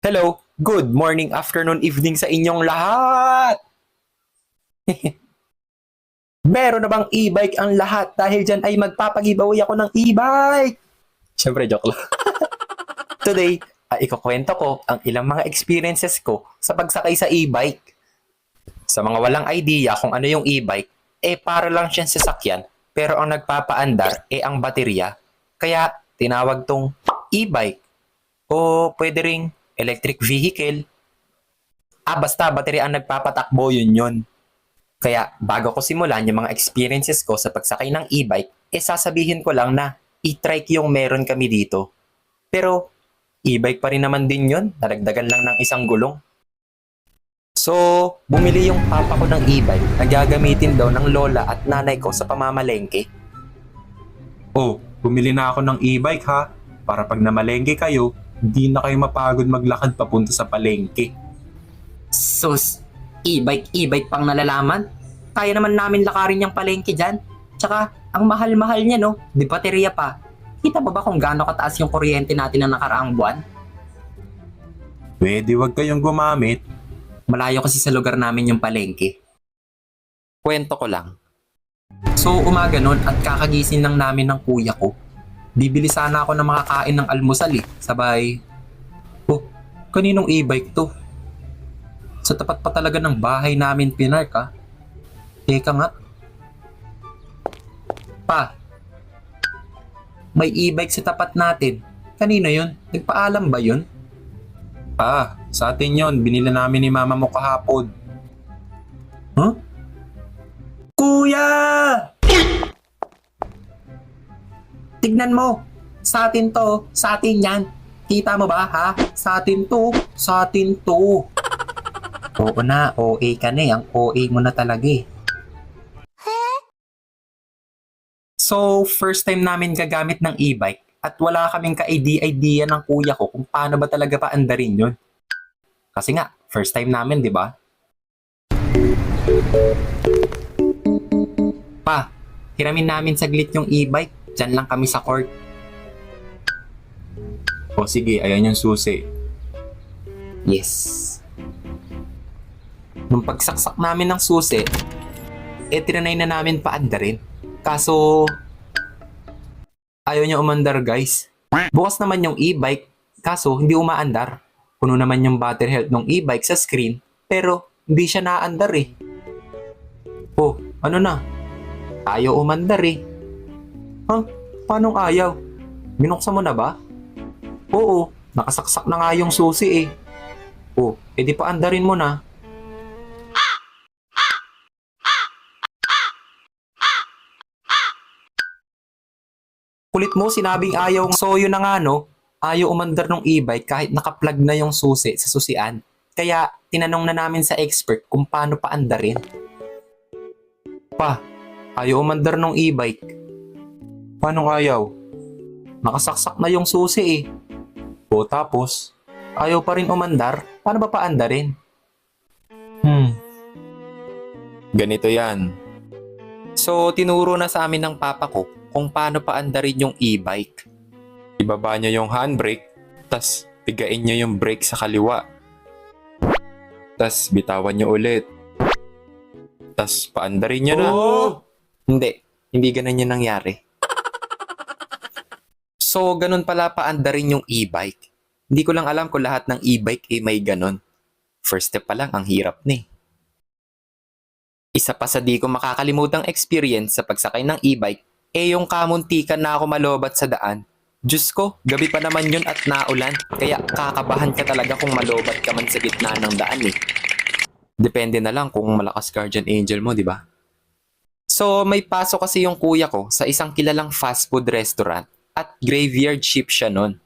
Hello, good morning, afternoon, evening sa inyong lahat! Meron na bang e-bike ang lahat? Dahil dyan ay magpapag-giveaway ako ng e-bike! Siyempre, joke lang. Today, ay ikukwento ko ang ilang mga experiences ko sa pagsakay sa e-bike. Sa mga walang idea kung ano yung e-bike, para lang siyang sasakyan, pero ang nagpapaandar ang baterya. Kaya tinawag tong e-bike o pwede ring electric vehicle. Basta baterya ang nagpapatakbo, yun. Kaya bago ko simulan yung mga experiences ko sa pagsakay ng e-bike, sasabihin ko lang na e-trike yung meron kami dito. Pero e-bike pa rin naman din yun, naragdagan lang ng isang gulong. So, bumili yung papa ko ng e-bike na gagamitin daw ng lola at nanay ko sa pamamalengke. Oh, bumili na ako ng e-bike ha, para pag namalengke kayo, hindi na kayo mapagod maglakad papunta sa palengke. Sus, e-bike pang nalalaman. Kaya naman namin lakarin yung palengke dyan. Tsaka, ang mahal-mahal niya no, di baterya pa. Kita mo ba kung gaano kataas yung kuryente natin na nakaraang buwan? Pwede wag kayong gumamit. Malayo kasi sa lugar namin yung palengke. Kwento ko lang. So umaga nun at kakagising lang namin ng kuya ko. Bibili sana ako ng makakain ng almusal Sabay, oh, kaninong e-bike to? Sa tapat pa talaga ng bahay namin pinark Teka nga. Pa, may e-bike sa tapat natin. Kanino yun? Nagpaalam ba yun? Sa atin yon, binili namin ni mama mo kahapon. Huh? Kuya! Tignan mo. Sa atin to. Sa atin yan. Kita mo ba ha? Sa atin to. Sa atin to. Oo na. OA ka na Ang OA mo na talaga So, first time namin gagamit ng e-bike at wala kaming ka-idea ng kuya ko kung paano ba talaga paandarin yun. Kasi nga, first time namin, di ba? Pa, hiramin namin saglit yung e-bike. Diyan lang kami sa court. O sige, ayan yung susi. Yes. Nung pagsaksak namin ng susi, tinanay na namin paandarin. Kaso, ayaw niya umandar, guys. Bukas naman yung e-bike, kaso hindi umaandar. Puno naman yung battery health ng e-bike sa screen, pero hindi siya naandar Oh, ano na? Ayaw umandar Paanong ayaw? Binuksan mo na ba? Oo, nakasaksak na nga yung susi Oh, edi paandarin mo na. Kulit mo, sinabing ayaw. So yun na nga no, ayaw umandar ng e-bike kahit nakaplug na yung susi sa susian. Kaya tinanong na namin sa expert kung paano paandarin. Pa, ayaw umandar ng e-bike. Paano ayaw? Nakasaksak na yung susi O tapos? Ayaw pa rin umandar, paano ba paandarin? Ganito yan. So tinuro na sa amin ng papa ko kung paano paandarin yung e-bike. Ibaba niyo yung handbrake, tas pigain niyo yung brake sa kaliwa. Tas bitawan niyo ulit. Tas paandarin niyo na. Hindi ganun yung nangyari. So, ganun pala paandarin yung e-bike. Hindi ko lang alam kung lahat ng e-bike may ganun. First step pa lang, ang hirap Isa pa sa di ko makakalimutang experience sa pagsakay ng e-bike, yung kamuntikan na ako malobat sa daan. Diyos ko, gabi pa naman yun at naulan, kaya kakabahan ka talaga kung malobat ka man sa gitna ng daan Depende na lang kung malakas guardian angel mo, di ba? So, may pasok kasi yung kuya ko sa isang kilalang fast food restaurant at graveyard shift siya nun.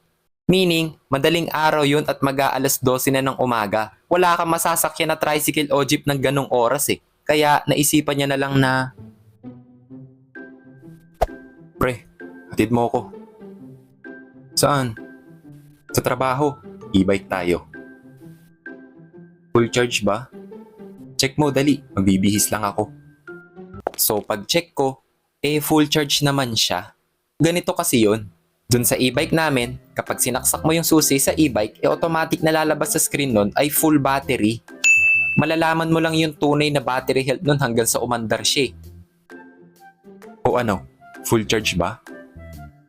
Meaning, madaling araw yun at mag-aalas 12 na ng umaga. Wala kang masasakyan na tricycle o jeep ng ganong oras Kaya naisipan niya na lang na, Pre, hatid mo ko. saan? Sa trabaho, e-bike tayo. Full charge ba? Check mo dali, magbibihis lang ako. So pag check ko, full charge naman siya. Ganito kasi yun. Dun sa e-bike namin, kapag sinaksak mo yung susi sa e-bike, automatic na lalabas sa screen nun ay full battery. Malalaman mo lang yung tunay na battery health nun hanggang sa umandar siya. O ano, full charge ba?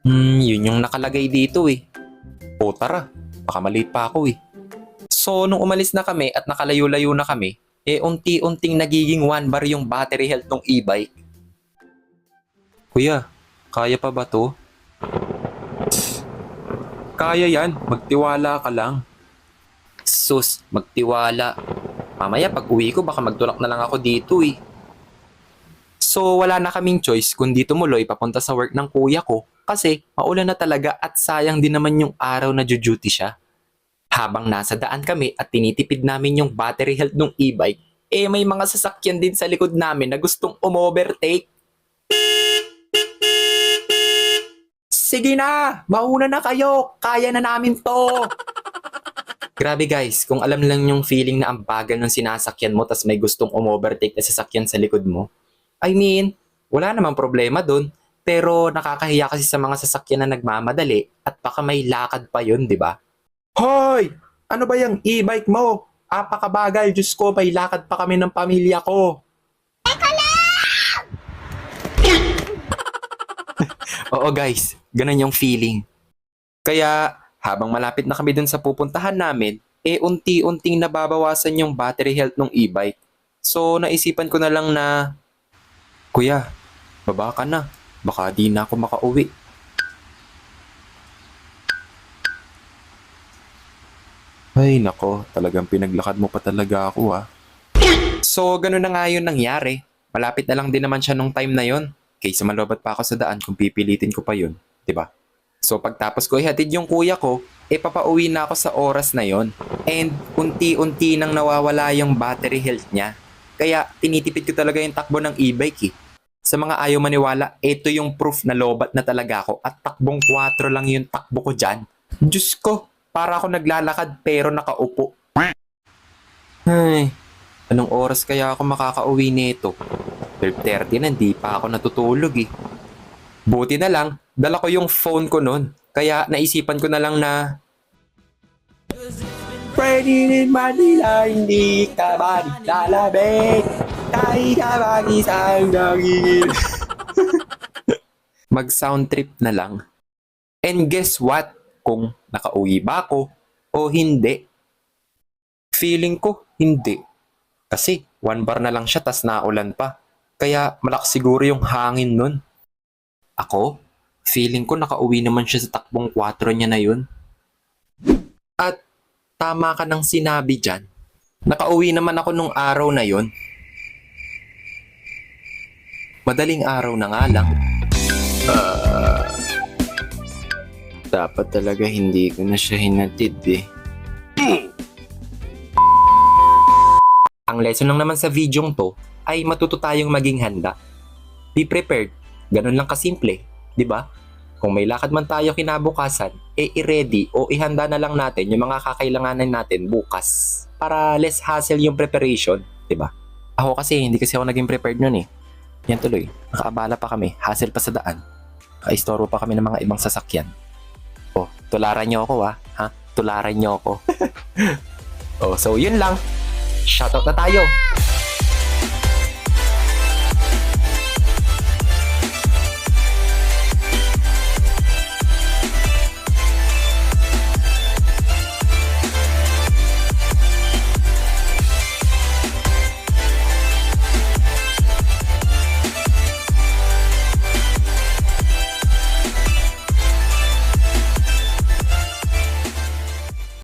Yun yung nakalagay dito eh. O tara, baka maliit pa ako eh. So, nung umalis na kami at nakalayo-layo na kami, unti-unting nagiging 1 bar yung battery health ng e-bike. Kuya, kaya pa ba to? Kaya yan, magtiwala ka lang. Sus, magtiwala. Mamaya pag uwi ko baka magtulak na lang ako dito eh. So wala na kaming choice kundi tumuloy papunta sa work ng kuya ko kasi maulan na talaga at sayang din naman yung araw na duty siya. Habang nasa daan kami at tinitipid namin yung battery health ng e-bike, may mga sasakyan din sa likod namin na gustong umovertake. Sige na! Mauna na kayo! Kaya na namin to! Grabe guys, kung alam lang yung feeling na ang bagal ng sinasakyan mo tas may gustong umovertake na sasakyan sa likod mo. I mean, wala namang problema dun. Pero nakakahiya kasi sa mga sasakyan na nagmamadali at baka may lakad pa yun, di ba? Hoy! Ano ba yung e-bike mo? Apakabagal, Diyos ko, may lakad pa kami ng pamilya ko. Oo guys, ganun yung feeling. Kaya habang malapit na kami dun sa pupuntahan namin, unti-unting nababawasan yung battery health ng e-bike. So naisipan ko na lang na, Kuya, baba ka na. Baka di na ako makauwi. Ay nako, talagang pinaglakad mo pa talaga ako ah. So ganun na nga yun nangyari. Malapit na lang din naman siya nung time na yun. Kaysa malobat pa ako sa daan kung pipilitin ko pa yun. 'Di ba? So pagtapos ko ihatid yung kuya ko, papauwi na ako sa oras na yon. And unti-unti nang nawawala yung battery health niya. Kaya tinitipid ko talaga yung takbo ng e-bike eh. Sa mga ayaw maniwala, ito yung proof na lobat na talaga ako at takbong 4 lang yung takbo ko dyan. Diyos ko, para ako naglalakad pero nakaupo. Ay, anong oras kaya ako makakauwi nito? 12:30 na, hindi pa ako natutulog eh. Buti na lang, dala ko yung phone ko nun. Kaya naisipan ko na lang na Friday in Manila, hindi ka ba nilalabig? Kahit ka bang isang nagigil. Mag-sound trip na lang. And guess what? Kung nakauwi ba ako o hindi? Feeling ko, hindi. Kasi 1 bar na lang siya tas naulan pa. Kaya malakas siguro yung hangin nun. Ako, feeling ko nakauwi naman siya sa takbong 4 niya na yun. At tama ka ng sinabi dyan. Nakauwi naman ako nung araw na yun. Madaling araw na nga lang. Dapat talaga hindi ko na siya hinatid eh. Ang lesson lang naman sa videong to ay matuto tayong maging handa. Be prepared. Ganun lang kasimple, di ba? Kung may lakad man tayo kinabukasan, i-ready o ihanda na lang natin yung mga kakailanganan natin bukas para less hassle yung preparation, di ba? Ako kasi, hindi kasi ako naging prepared nun eh. Yan tuloy, nakaabala pa kami, hassle pa sa daan. Kaistoro pa kami ng mga ibang sasakyan. Oh, tularan nyo ako ha? Tularan nyo ako. Oh, so yun lang. Shoutout na tayo.